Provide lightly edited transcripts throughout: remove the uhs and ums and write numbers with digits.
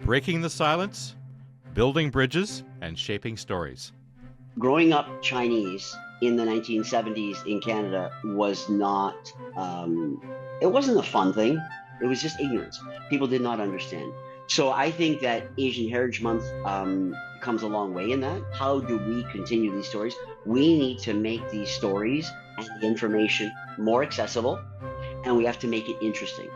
breaking the silence, building bridges, and shaping stories. Growing up Chinese in the 1970s in Canada was not, it wasn't a fun thing. It was just ignorance. People did not understand. So I think that Asian Heritage Month comes a long way in that. How do we continue these stories? We need to make these stories and the information more accessible, and we have to make it interesting.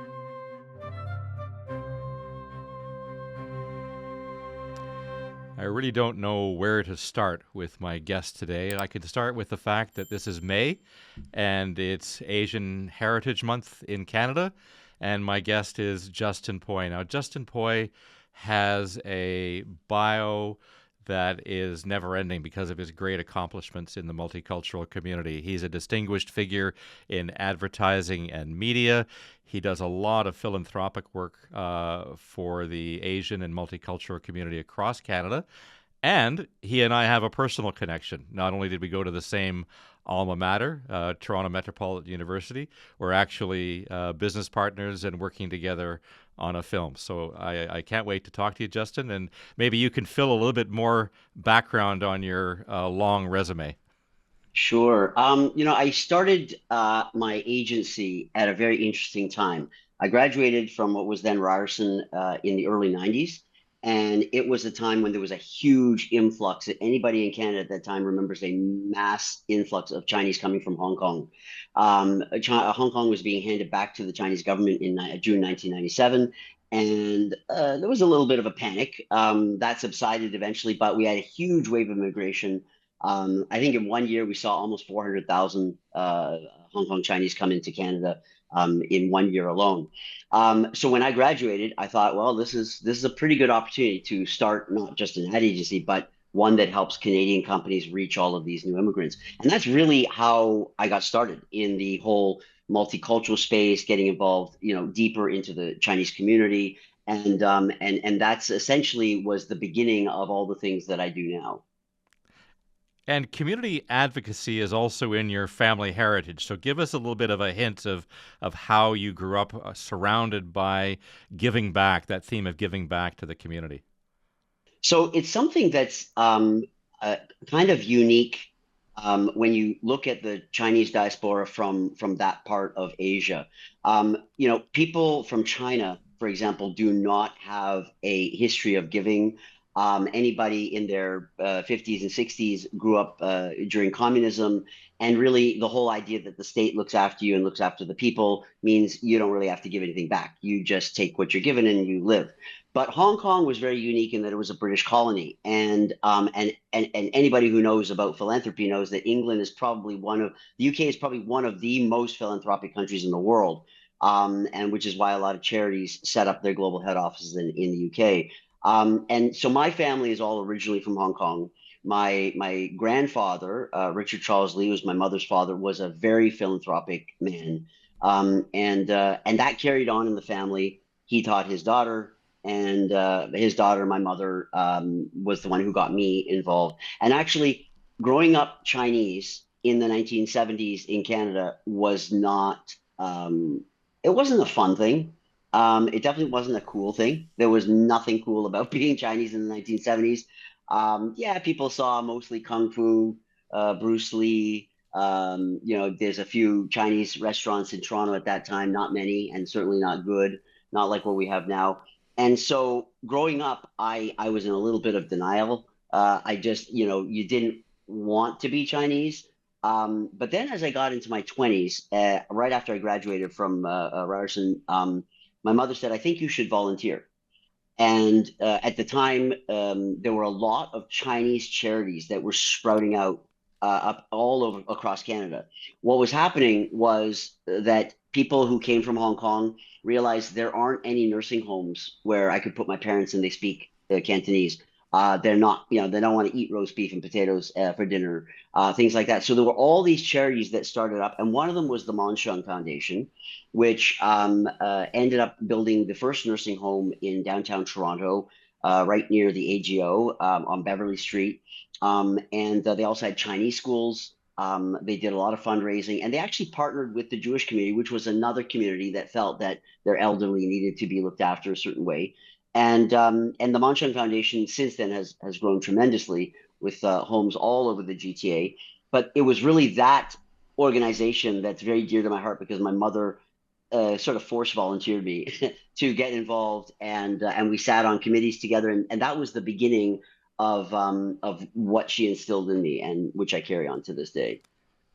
I really don't know where to start with my guest today. I could start with the fact that this is May and it's Asian Heritage Month in Canada, and my guest is Justin Poy. Now, Justin Poy has a bio that is never ending because of his great accomplishments in the multicultural community. He's a distinguished figure in advertising and media. He does a lot of philanthropic work for the Asian and multicultural community across Canada. And he and I have a personal connection. Not only did we go to the same alma mater, Toronto Metropolitan University, we're actually business partners and working together on a film. So I can't wait to talk to you, Justin, and maybe you can fill a little bit more background on your long resume. Sure. I started my agency at a very interesting time. I graduated from what was then Ryerson in the early 90s, and it was a time when there was a huge influx. Anybody in Canada at that time remembers a mass influx of Chinese coming from Hong Kong. Hong Kong was being handed back to the Chinese government in June 1997. And there was a little bit of a panic that subsided eventually, but we had a huge wave of immigration. I think in one year we saw almost 400,000 Hong Kong Chinese come into Canada in one year alone. So when I graduated, I thought, well, this is a pretty good opportunity to start not just an ad agency, but one that helps Canadian companies reach all of these new immigrants. And that's really how I got started in the whole multicultural space, getting involved, deeper into the Chinese community. And that's essentially was the beginning of all the things that I do now. And community advocacy is also in your family heritage. So give us a little bit of a hint of how you grew up surrounded by giving back, that theme of giving back to the community. So it's something that's kind of unique when you look at the Chinese diaspora from that part of Asia. People from China, for example, do not have a history of giving. Anybody in their 50s and 60s grew up during communism, and really the whole idea that the state looks after you and looks after the people means you don't really have to give anything back. You just take what you're given and you live. But Hong Kong was very unique in that it was a British colony, and anybody who knows about philanthropy knows that England is probably the UK is probably one of the most philanthropic countries in the world, and which is why a lot of charities set up their global head offices in the UK. And so my family is all originally from Hong Kong. My grandfather, Richard Charles Lee, was my mother's father, was a very philanthropic man, and that carried on in the family. He taught his daughter, and his daughter, my mother, was the one who got me involved. And actually, growing up Chinese in the 1970s in Canada was not, it wasn't a fun thing. It definitely wasn't a cool thing. There was nothing cool about being Chinese in the 1970s. Yeah, people saw mostly Kung Fu, Bruce Lee. There's a few Chinese restaurants in Toronto at that time, not many, and certainly not good, not like what we have now. And so growing up, I was in a little bit of denial. I just, you didn't want to be Chinese. But then as I got into my 20s, right after I graduated from Ryerson, my mother said, I think you should volunteer. And at the time, there were a lot of Chinese charities that were sprouting out up all over across Canada. What was happening was that people who came from Hong Kong realized there aren't any nursing homes where I could put my parents and they speak Cantonese. They're not, they don't want to eat roast beef and potatoes for dinner, things like that. So there were all these charities that started up, and one of them was the Monshung Foundation, which ended up building the first nursing home in downtown Toronto, right near the AGO on Beverly Street. And they also had Chinese schools. They did a lot of fundraising, and they actually partnered with the Jewish community, which was another community that felt that their elderly needed to be looked after a certain way. And the Moncheng Foundation since then has grown tremendously with homes all over the GTA. But it was really that organization that's very dear to my heart because my mother sort of force volunteered me to get involved, and we sat on committees together, and that was the beginning of what she instilled in me, and which I carry on to this day.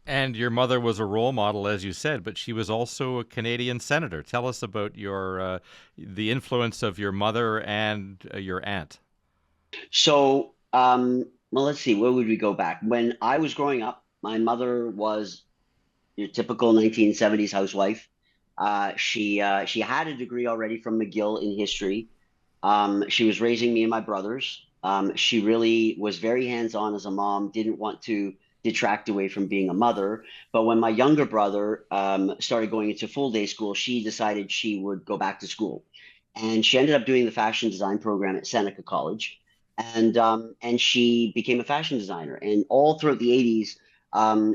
And your mother was a role model, as you said, but she was also a Canadian senator. Tell us about your the influence of your mother and your aunt. So, well, let's see, where would we go back? When I was growing up, my mother was your typical 1970s housewife. She had a degree already from McGill in history. She was raising me and my brothers. She really was very hands-on as a mom, didn't want to detract away from being a mother. But when my younger brother started going into full day school, she decided she would go back to school. And she ended up doing the fashion design program at Seneca College. And she became a fashion designer. And all throughout the 80s,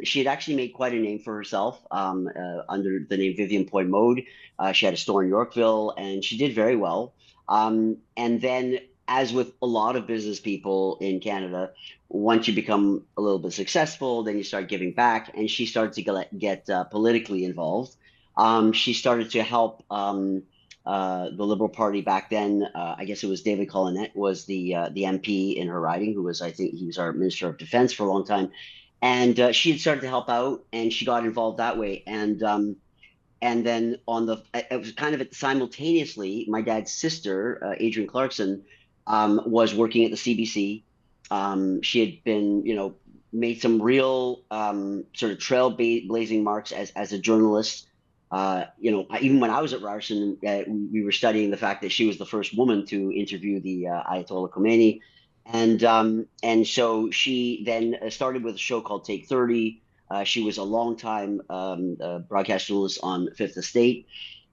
she had actually made quite a name for herself under the name Vivian Poy Mode. She had a store in Yorkville, and she did very well. And then, as with a lot of business people in Canada, once you become a little bit successful, then you start giving back. And she started to get politically involved. She started to help the Liberal Party back then. I guess it was David Collinette was the MP in her riding, who was, I think he was our Minister of Defense for a long time. And she had started to help out, and she got involved that way. And then it was kind of simultaneously, my dad's sister, Adrienne Clarkson, was working at the CBC. She had been, made some real sort of trailblazing marks as a journalist. Even when I was at Ryerson, we were studying the fact that she was the first woman to interview the Ayatollah Khomeini. And so she then started with a show called Take 30. She was a long time broadcast journalist on Fifth Estate,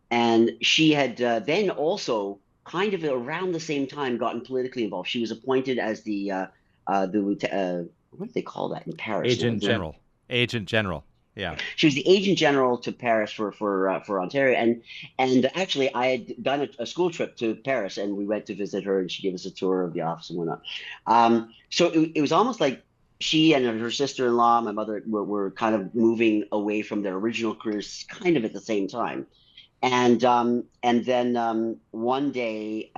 and she had then also kind of around the same time gotten politically involved. She was appointed as what do they call that in Paris now? Agent General. Agent General. Yeah. She was the agent general to Paris for Ontario, and actually I had done a school trip to Paris, and we went to visit her, and she gave us a tour of the office and whatnot. So it was almost like she and her sister-in-law, my mother, were kind of moving away from their original careers, kind of at the same time. And then one day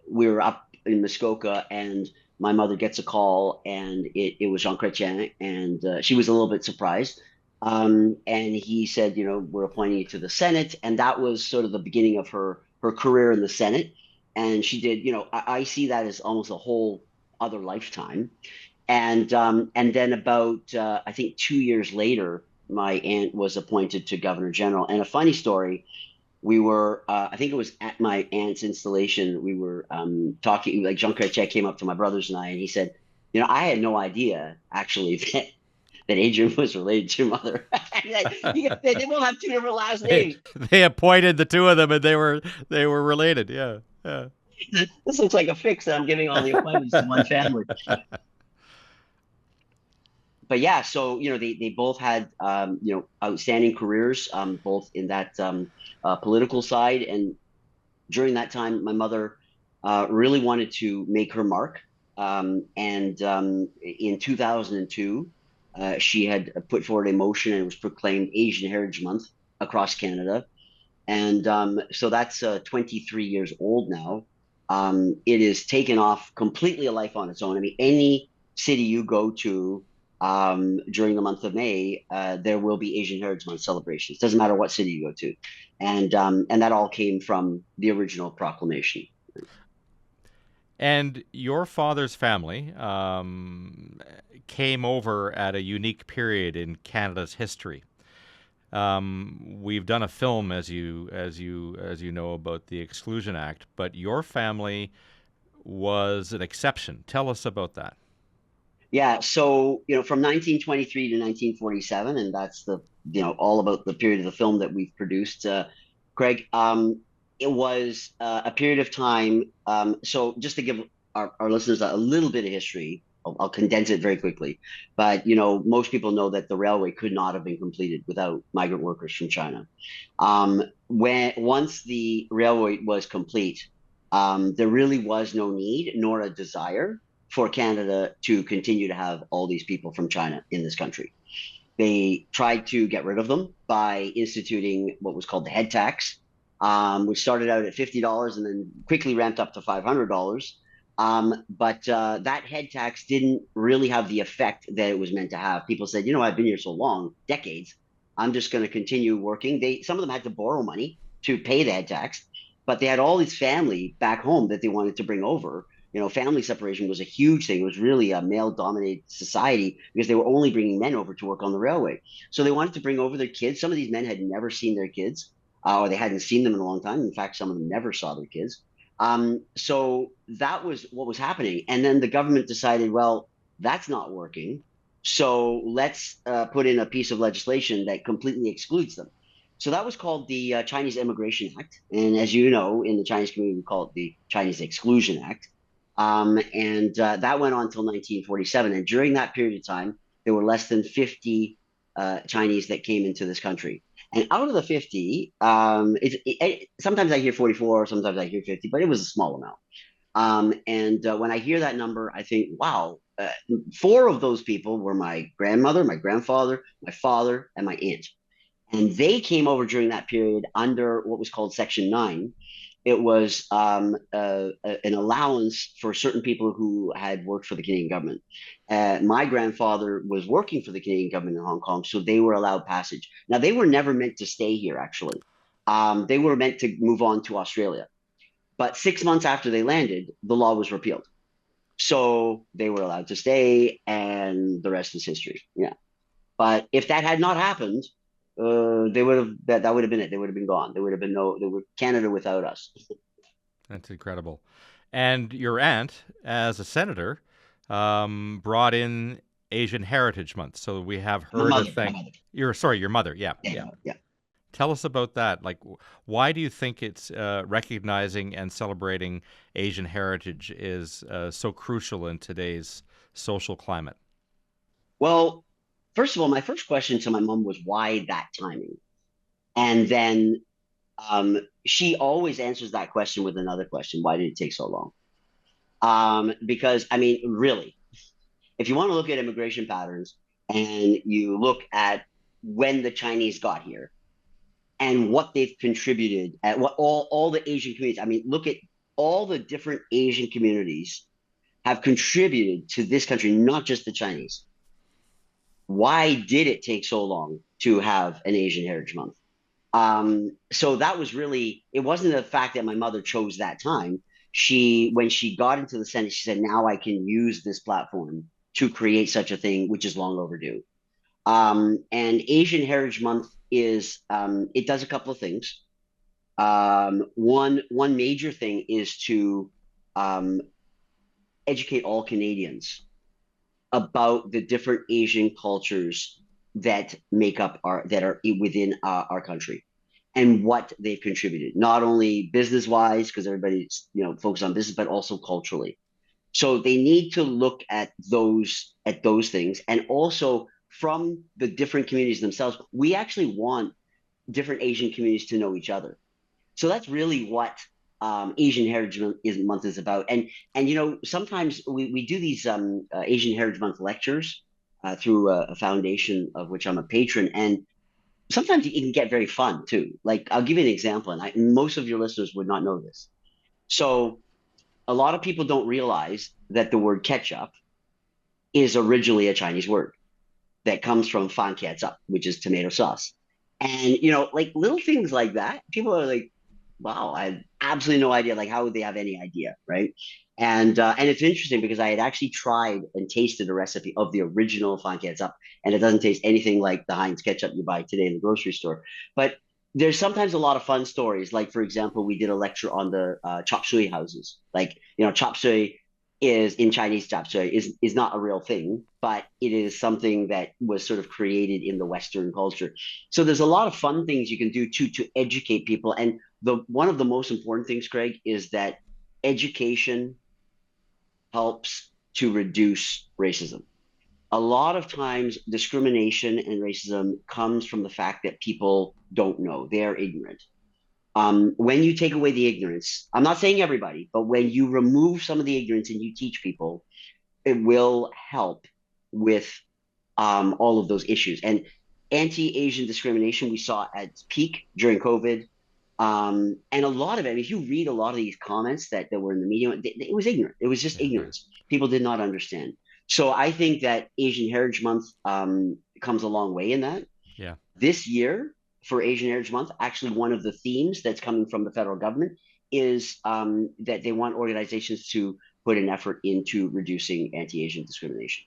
we were up in Muskoka, and my mother gets a call, and it was Jean Chrétien, and she was a little bit surprised. And he said, we're appointing you to the Senate, and that was sort of the beginning of her career in the Senate. And she did, I see that as almost a whole other lifetime. And then about I think 2 years later, my aunt was appointed to Governor General. And a funny story, we were I think it was at my aunt's installation. We were talking, like Jean Chrétien came up to my brothers and I, and he said, I had no idea actually that Adrian was related to your mother. They both have two different last they names. they appointed the two of them, and they were related. Yeah. Yeah. This looks like a fix that I'm giving all the appointments to one family. But yeah, so they both had outstanding careers, both in that political side, and during that time, my mother really wanted to make her mark. And in 2002, she had put forward a motion, and it was proclaimed Asian Heritage Month across Canada. And so that's 23 years old now. It has taken off completely a life on its own. I mean, any city you go to during the month of May, there will be Asian Heritage Month celebrations. Doesn't matter what city you go to, and that all came from the original proclamation. And your father's family came over at a unique period in Canada's history. We've done a film, as you know, about the Exclusion Act, but your family was an exception. Tell us about that. Yeah, so from 1923 to 1947, and that's the all about the period of the film that we've produced, Craig. It was a period of time. So just to give our listeners a little bit of history, I'll condense it very quickly. But most people know that the railway could not have been completed without migrant workers from China. When once the railway was complete, There really was no need nor a desire for Canada to continue to have all these people from China in this country. They tried to get rid of them by instituting what was called the head tax, which started out at $50 and then quickly ramped up to $500. But that head tax didn't really have the effect that it was meant to have. People said, I've been here so long, decades, I'm just going to continue working. Some of them had to borrow money to pay the head tax, but they had all this family back home that they wanted to bring over. Family separation was a huge thing. It was really a male-dominated society because they were only bringing men over to work on the railway. So they wanted to bring over their kids. Some of these men had never seen their kids, or they hadn't seen them in a long time. In fact, some of them never saw their kids. So that was what was happening. And then the government decided, well, that's not working. So let's put in a piece of legislation that completely excludes them. So that was called the Chinese Immigration Act. And as you know, in the Chinese community, we call it the Chinese Exclusion Act. And that went on until 1947. And during that period of time, there were less than 50 Chinese that came into this country. And out of the 50, sometimes I hear 44, sometimes I hear 50, but it was a small amount. And when I hear that number, I think, wow, four of those people were my grandmother, my grandfather, my father, and my aunt. And they came over during that period under what was called Section 9. It was an allowance for certain people who had worked for the Canadian government. My grandfather was working for the Canadian government in Hong Kong, so they were allowed passage. Now, they were never meant to stay here, actually. They were meant to move on to Australia. But 6 months after they landed, the law was repealed. So they were allowed to stay, and the rest is history. Yeah. But if that had not happened, they would have that would have been it. They would have been gone. There would have been no. There would Canada without us. That's incredible. And your aunt, as a senator, brought in Asian Heritage Month, so we have My her to mother. My thank. mother. Your mother. Yeah, Yeah. yeah. Yeah. Tell us about that. Like, why do you think it's recognizing and celebrating Asian heritage is so crucial in today's social climate? Well, first of all, my first question to my mom was why that timing, and then she always answers that question with another question: why did it take so long? Because I mean, really, if you want to look at immigration patterns and you look at when the Chinese got here and what they've contributed at what all the Asian communities. I mean, look at all the different Asian communities have contributed to this country, not just the Chinese. Why did it take so long to have an Asian Heritage Month? So that was really, it wasn't the fact that my mother chose that time. When she got into the Senate, she said, now I can use this platform to create such a thing, which is long overdue. And Asian Heritage Month it does a couple of things. One major thing is to um, educate all Canadians about the different Asian cultures that are within our country and what they've contributed, not only business wise, because everybody's focused on business, but also culturally. So they need to look at those things, and also from the different communities themselves. We actually want different Asian communities to know each other. So that's really what Asian Heritage Month is about. And sometimes we do these Asian Heritage Month lectures through a foundation of which I'm a patron, and sometimes it can get very fun too. Like I'll give you an example, and most of your listeners would not know this. So a lot of people don't realize that the word ketchup is originally a Chinese word that comes from fan ketchup, which is tomato sauce. And like little things like that, people are like, "Wow, I had absolutely no idea." Like, how would they have any idea, right? And it's interesting because I had actually tried and tasted a recipe of the original fan ketchup, and it doesn't taste anything like the Heinz ketchup you buy today in the grocery store. But there's sometimes a lot of fun stories. Like, for example, we did a lecture on the chop suey houses. Like, chop suey is in Chinese chop suey is not a real thing, but it is something that was sort of created in the Western culture. So there's a lot of fun things you can do to educate people. And the one of the most important things, Craig, is that education helps to reduce racism. A lot of times discrimination and racism comes from the fact that people don't know, they're ignorant. When you take away the ignorance, I'm not saying everybody, but when you remove some of the ignorance and you teach people, it will help with all of those issues. And anti-Asian discrimination we saw at its peak during COVID. And a lot of it, if you read a lot of these comments that were in the media, it was ignorant. It was just Yeah. ignorance. People did not understand. So I think that Asian Heritage Month comes a long way in that. Yeah. This year, for Asian Heritage Month, actually one of the themes that's coming from the federal government is that they want organizations to put an effort into reducing anti-Asian discrimination.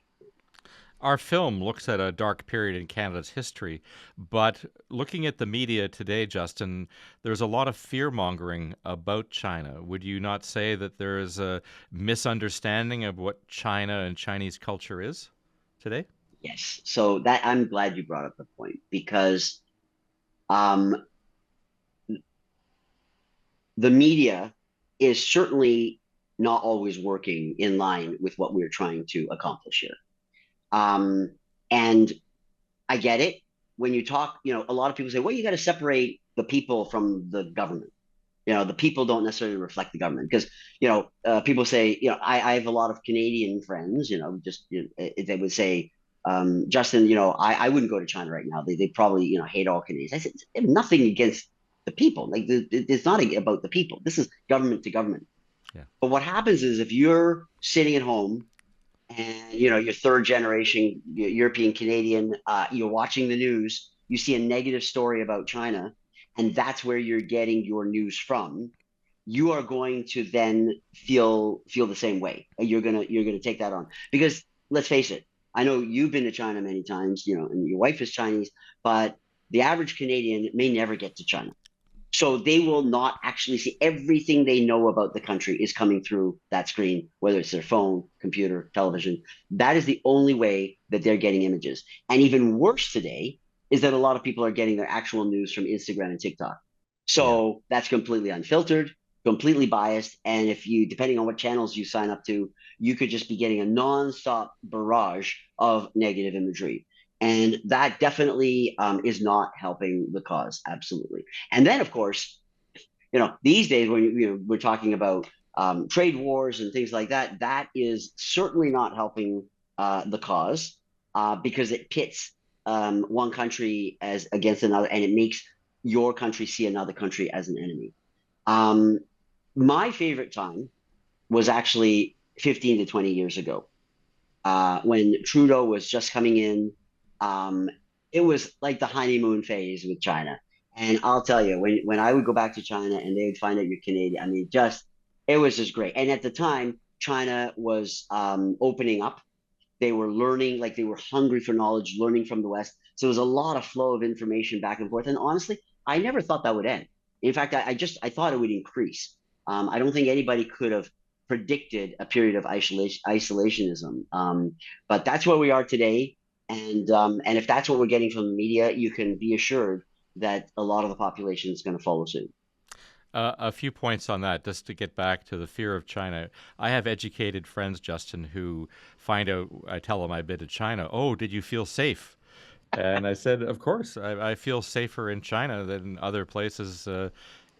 Our film looks at a dark period in Canada's history, but looking at the media today, Justin, there's a lot of fear mongering about China. Would you not say that there is a misunderstanding of what China and Chinese culture is today? Yes. So that I'm glad you brought up the point because um, the media is certainly not always working in line with what we're trying to accomplish here. And I get it. When you talk, a lot of people say, well, you got to separate the people from the government. The people don't necessarily reflect the government because, people say, I have a lot of Canadian friends, just they would say, Justin, I wouldn't go to China right now. They probably, hate all Canadians. I said, nothing against the people. Like, it's not about the people. This is government to government. Yeah. But what happens is if you're sitting at home and you're third generation European Canadian, you're watching the news, you see a negative story about China, and that's where you're getting your news from. You are going to then feel the same way. You're gonna take that on because let's face it. I know you've been to China many times, and your wife is Chinese, but the average Canadian may never get to China. So they will not actually see everything they know about the country is coming through that screen, whether it's their phone, computer, television. That is the only way that they're getting images. And even worse today is that a lot of people are getting their actual news from Instagram and TikTok. Yeah. So that's completely unfiltered, completely biased. And if you, depending on what channels you sign up to, you could just be getting a nonstop barrage of negative imagery. And that definitely is not helping the cause. Absolutely. And then, of course, these days when we're talking about trade wars and things like that, that is certainly not helping the cause because it pits one country as against another, and it makes your country see another country as an enemy. Um, my favorite time was actually 15 to 20 years ago when Trudeau was just coming in. Um, it was like the honeymoon phase with China. And I'll tell you, when I would go back to China and they would find out you're Canadian, I mean, it was just great. And at the time, China was opening up. They were learning, like they were hungry for knowledge, learning from the West. So there was a lot of flow of information back and forth. And honestly, I never thought that would end. In fact, I thought it would increase. I don't think anybody could have predicted a period of isolationism. But that's where we are today. And if that's what we're getting from the media, you can be assured that a lot of the population is going to follow suit. A few points on that, just to get back to the fear of China. I have educated friends, Justin, who find out, I tell them I've been to China. Oh, did you feel safe? And I said, of course, I feel safer in China than other places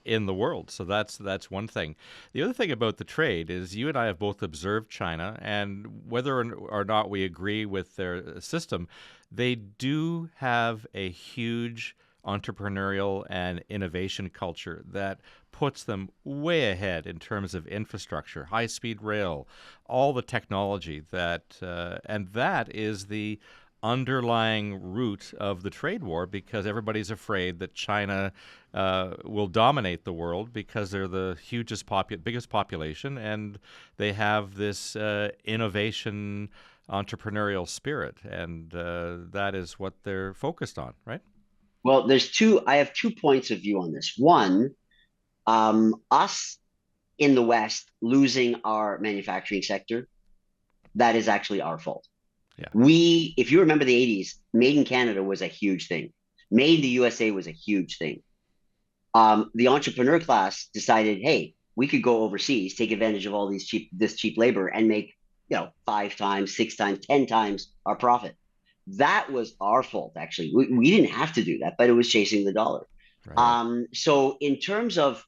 in the world. So that's one thing. The other thing about the trade is you and I have both observed China, and whether or not we agree with their system, they do have a huge entrepreneurial and innovation culture that puts them way ahead in terms of infrastructure, high speed rail, all the technology and that is the underlying root of the trade war because everybody's afraid that China will dominate the world because they're the biggest population, and they have this innovation, entrepreneurial spirit, and that is what they're focused on, right? Well, I have 2 points of view on this. One, us in the West losing our manufacturing sector, that is actually our fault. Yeah, If you remember the 80s, made in Canada was a huge thing. Made in the USA was a huge thing. The entrepreneur class decided, hey, we could go overseas, take advantage of all this cheap labor and make, 5 times, 6 times, 10 times our profit. That was our fault, actually. We didn't have to do that, but it was chasing the dollar. Right. So in terms of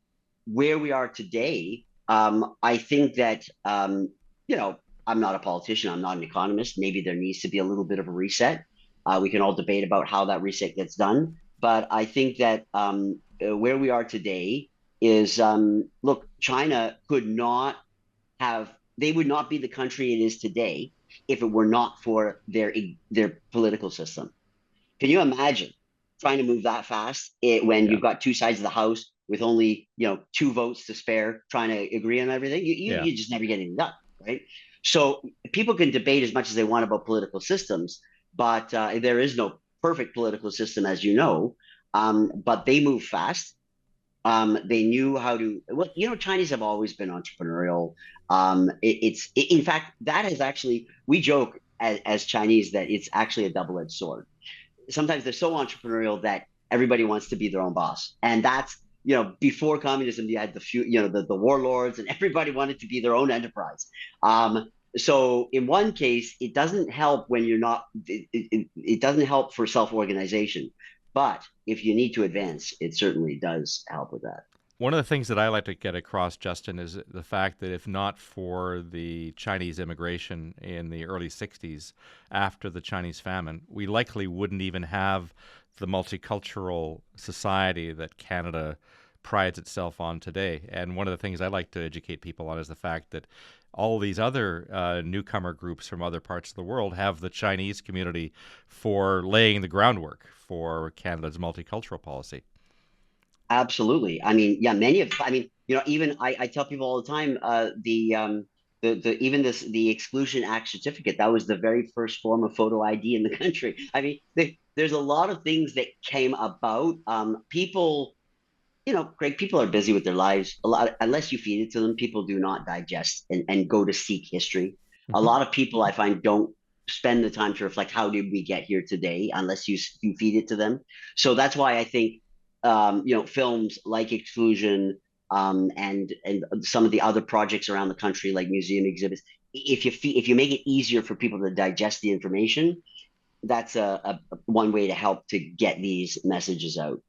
where we are today, I think that you know, I'm not a politician, I'm not an economist. Maybe there needs to be a little bit of a reset. We can all debate about how that reset gets done, but I think that where we are today is look, China could not have, they would not be the country it is today if it were not for their political system. Can you imagine trying to move that fast when Yeah. you've got two sides of the house with only two votes to spare, trying to agree on everything? Yeah. You just never get anything done, right? So people can debate as much as they want about political systems, but there is no perfect political system, as you know. But they move fast. They knew how to. Well, Chinese have always been entrepreneurial. In fact, that is actually, we joke as Chinese that it's actually a double-edged sword. Sometimes they're so entrepreneurial that everybody wants to be their own boss, and that's before communism you had the warlords, and everybody wanted to be their own enterprise. So in one case it doesn't help when you're not it doesn't help for self-organization, but if you need to advance, it certainly does help with that. One of the things that I like to get across, Justin, is the fact that if not for the Chinese immigration in the early 60s after the Chinese famine, we likely wouldn't even have the multicultural society that Canada prides itself on today. And one of the things I like to educate people on is the fact that all these other newcomer groups from other parts of the world have the Chinese community for laying the groundwork for Canada's multicultural policy. Absolutely. I mean, yeah, I mean, even I tell people all the time, even the Exclusion Act certificate, that was the very first form of photo ID in the country. I mean, there's a lot of things that came about. People, Greg, people are busy with their lives. A lot, unless you feed it to them, people do not digest and go to seek history. A Hmm. lot of people I find don't spend the time to reflect how did we get here today unless you feed it to them. So that's why I think films like Exclusion and some of the other projects around the country like museum exhibits, if you make it easier for people to digest the information, that's a one way to help to get these messages out.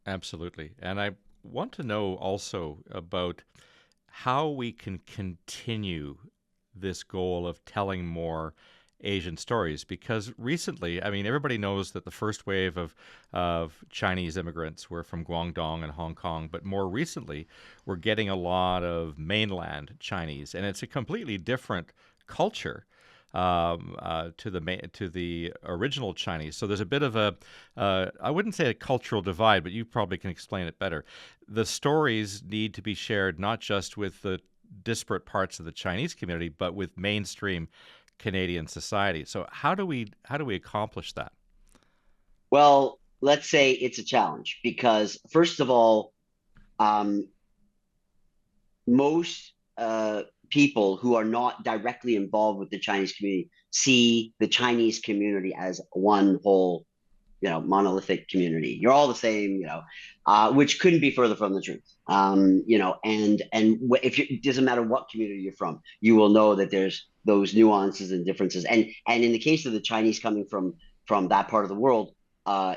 Absolutely. And I want to know also about how we can continue this goal of telling more Asian stories because recently, I mean, everybody knows that the first wave of Chinese immigrants were from Guangdong and Hong Kong, but more recently, we're getting a lot of mainland Chinese, and it's a completely different culture to the original Chinese. So there's a bit of a I wouldn't say a cultural divide, but you probably can explain it better. The stories need to be shared not just with the disparate parts of the Chinese community, but with mainstream Canadian society. So how do we accomplish that? Well, let's say it's a challenge because, first of all, um, most people who are not directly involved with the Chinese community see the Chinese community as one whole, monolithic community. You're all the same, which couldn't be further from the truth. If it doesn't matter what community you're from, you will know that there's those nuances and differences. And in the case of the Chinese coming from that part of the world,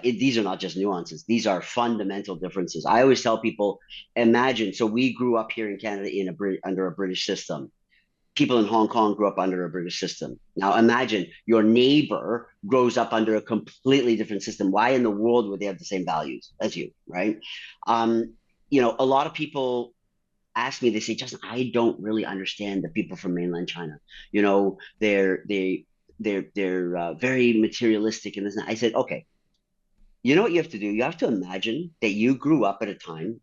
these are not just nuances; these are fundamental differences. I always tell people, imagine. So we grew up here in Canada under a British system. People in Hong Kong grew up under a British system. Now imagine your neighbor grows up under a completely different system. Why in the world would they have the same values as you, right? Um, a lot of people ask me, they say, Justin, I don't really understand the people from mainland China. They're very materialistic and this. And that. I said, okay, you know what you have to do? You have to imagine that you grew up at a time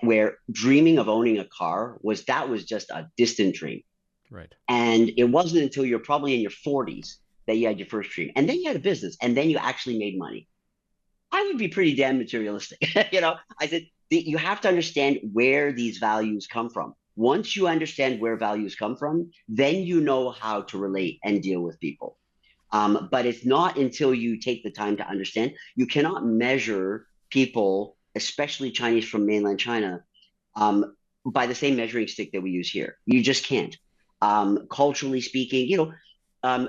where dreaming of owning a car was just a distant dream. Right. And it wasn't until you're probably in your 40s that you had your first dream. And then you had a business and then you actually made money. I would be pretty damn materialistic. I said, you have to understand where these values come from. Once you understand where values come from, then you know how to relate and deal with people. But it's not until you take the time to understand. You cannot measure people, especially Chinese from mainland China, um, by the same measuring stick that we use here. You just can't. Culturally speaking,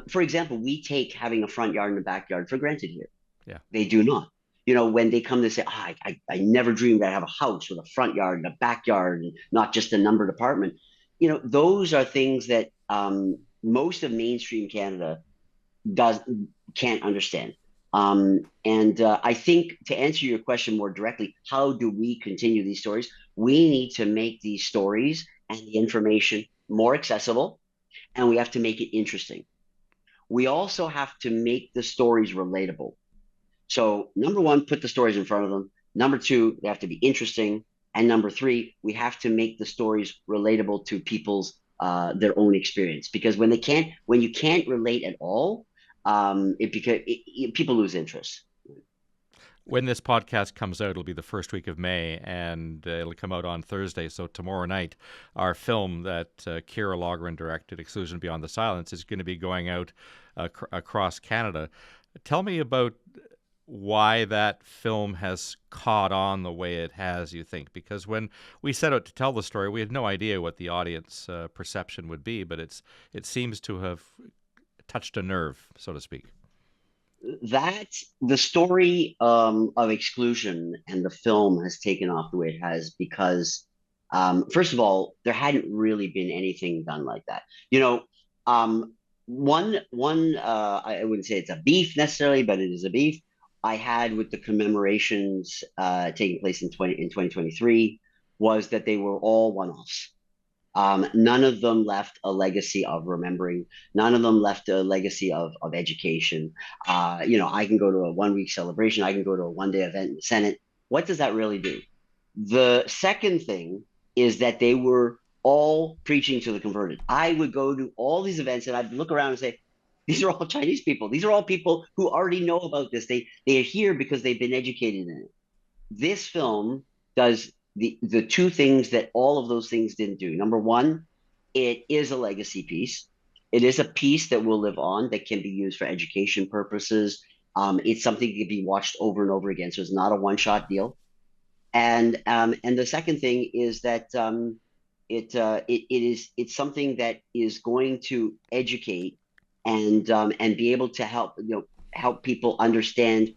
for example, we take having a front yard and a backyard for granted here. Yeah. They do not. when they come to say, I never dreamed I'd have a house with a front yard and a backyard and not just a numbered apartment. Those are things that most of mainstream Canada does can't understand. And I think to answer your question more directly, how do we continue these stories? We need to make these stories and the information more accessible, and we have to make it interesting. We also have to make the stories relatable. So, number one, put the stories in front of them. Number two, they have to be interesting. And number three, we have to make the stories relatable to people's their own experience. Because when you can't relate at all, people lose interest. When this podcast comes out, it'll be the first week of May, and it'll come out on Thursday. So tomorrow night, our film that Kira Logren directed, Exclusion Beyond the Silence, is going to be going out across Canada. Tell me about why that film has caught on the way it has, you think? Because when we set out to tell the story, we had no idea what the audience perception would be, but it seems to have touched a nerve, so to speak. That the story of exclusion and the film has taken off the way it has because, first of all, there hadn't really been anything done like that. One I wouldn't say it's a beef necessarily, but it is a beef I had with the commemorations taking place in 2023 was that they were all one-offs. None of them left a legacy of remembering. None of them left a legacy of education. I can go to a 1 week celebration. I can go to a 1 day event in the Senate. What does that really do? The second thing is that they were all preaching to the converted. I would go to all these events and I'd look around and say, these are all Chinese people. These are all people who already know about this. They are here because they've been educated in it. This film does the two things that all of those things didn't do. Number one, it is a legacy piece. It is a piece that will live on that can be used for education purposes. It's something that can be watched over and over again, so it's not a one-shot deal. And the second thing is that it's something that is going to educate and be able to help people understand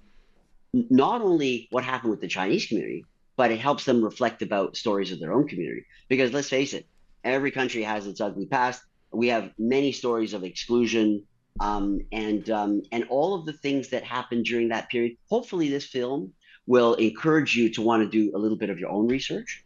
not only what happened with the Chinese community, but it helps them reflect about stories of their own community. Because let's face it, every country has its ugly past. We have many stories of exclusion, and all of the things that happened during that period. Hopefully, this film will encourage you to want to do a little bit of your own research,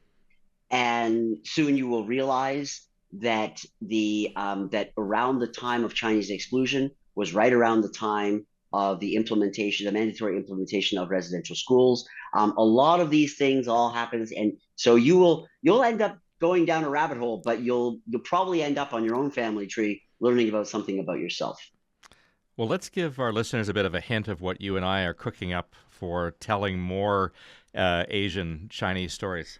and soon you will realize that that around the time of Chinese exclusion was right around the time of the mandatory implementation of residential schools. A lot of these things all happens, and so you'll end up going down a rabbit hole, but you'll probably end up on your own family tree learning about something about yourself. Well, let's give our listeners a bit of a hint of what you and I are cooking up for telling more Asian Chinese stories.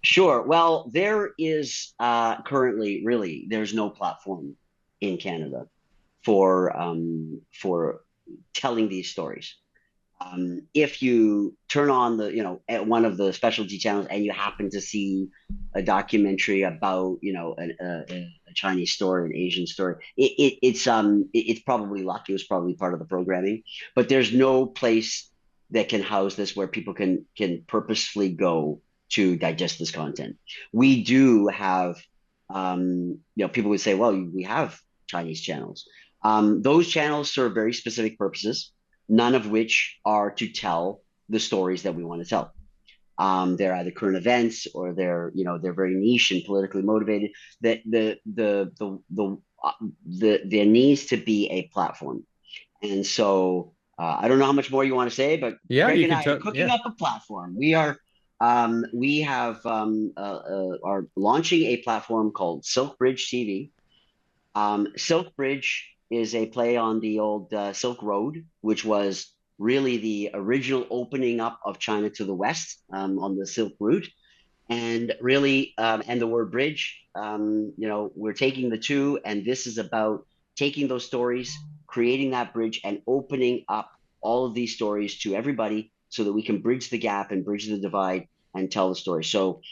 Sure. Well, there is currently really there's no platform in Canada for telling these stories. If you turn on at one of the specialty channels and you happen to see a documentary about a Chinese story, an Asian story, it's probably luck. It was probably part of the programming, but there's no place that can house this where people can purposefully go to digest this content. We do have people would say, well, we have Chinese channels. Those channels serve very specific purposes, none of which are to tell the stories that we want to tell. They're either current events or they're very niche and politically motivated. That there needs to be a platform, and so I don't know how much more you want to say, but Yeah, Craig you and can I are tell. cooking Yeah. up a platform. We have are launching a platform called Silk Bridge TV. Silk Bridge is a play on the old Silk Road, which was really the original opening up of China to the West on the Silk Route. And really, and the word bridge, we're taking the two, and this is about taking those stories, creating that bridge, and opening up all of these stories to everybody so that we can bridge the gap and bridge the divide and tell the story. So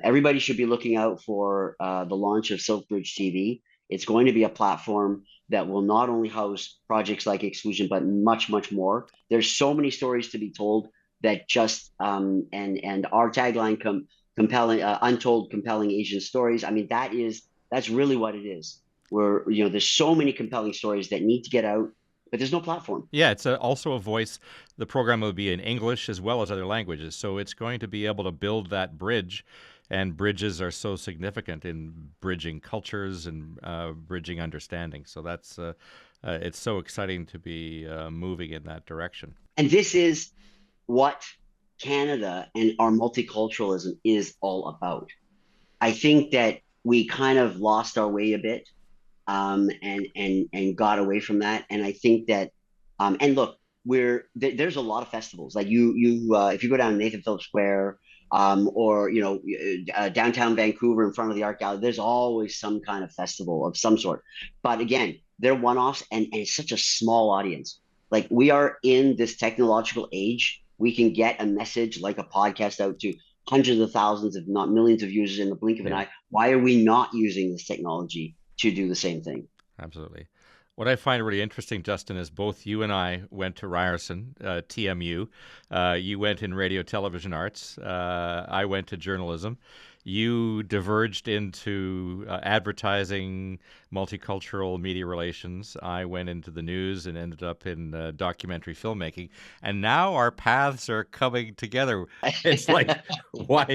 everybody should be looking out for the launch of Silk Bridge TV. It's going to be a platform that will not only house projects like Exclusion, but much, much more. There's so many stories to be told that just and our tagline compelling untold compelling Asian stories. I mean, that's really what it is. Where there's so many compelling stories that need to get out, but there's no platform. Yeah, it's also a voice. The program will be in English as well as other languages, so it's going to be able to build that bridge. And bridges are so significant in bridging cultures and bridging understanding. So it's so exciting to be moving in that direction. And this is what Canada and our multiculturalism is all about. I think that we kind of lost our way a bit, and got away from that. And I think that, and look, there's a lot of festivals. Like if you go down Nathan Phillips Square, or downtown Vancouver in front of the art gallery, there's always some kind of festival of some sort. But again, they're one-offs, and it's such a small audience. Like, we are in this technological age, we can get a message like a podcast out to hundreds of thousands, if not millions of users in the blink of an Yeah. eye. Why are we not using this technology to do the same thing? Absolutely. What I find really interesting, Justin, is both you and I went to Ryerson, TMU. You went in radio television arts. I went to journalism. You diverged into advertising, multicultural media relations. I went into the news and ended up in documentary filmmaking. And now our paths are coming together. It's like, why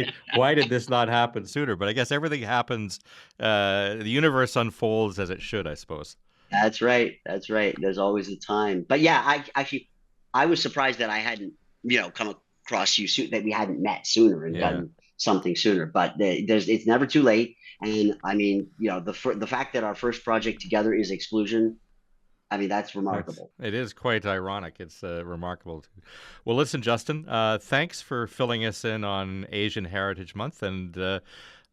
did this not happen sooner? But I guess everything happens. The universe unfolds as it should, I suppose. That's right. That's right. There's always a time. But yeah, I was surprised that I hadn't, come across you soon, that we hadn't met sooner and Yeah. done something sooner. But it's never too late. And I mean, the fact that our first project together is Exclusion, I mean, that's remarkable. It is quite ironic. It's remarkable. Well, listen, Justin, thanks for filling us in on Asian Heritage Month, and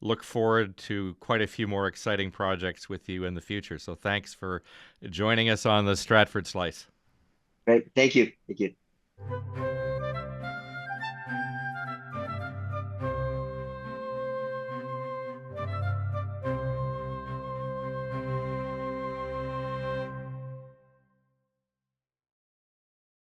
look forward to quite a few more exciting projects with you in the future. So thanks for joining us on the Stratford Slice. Great. Thank you. Thank you.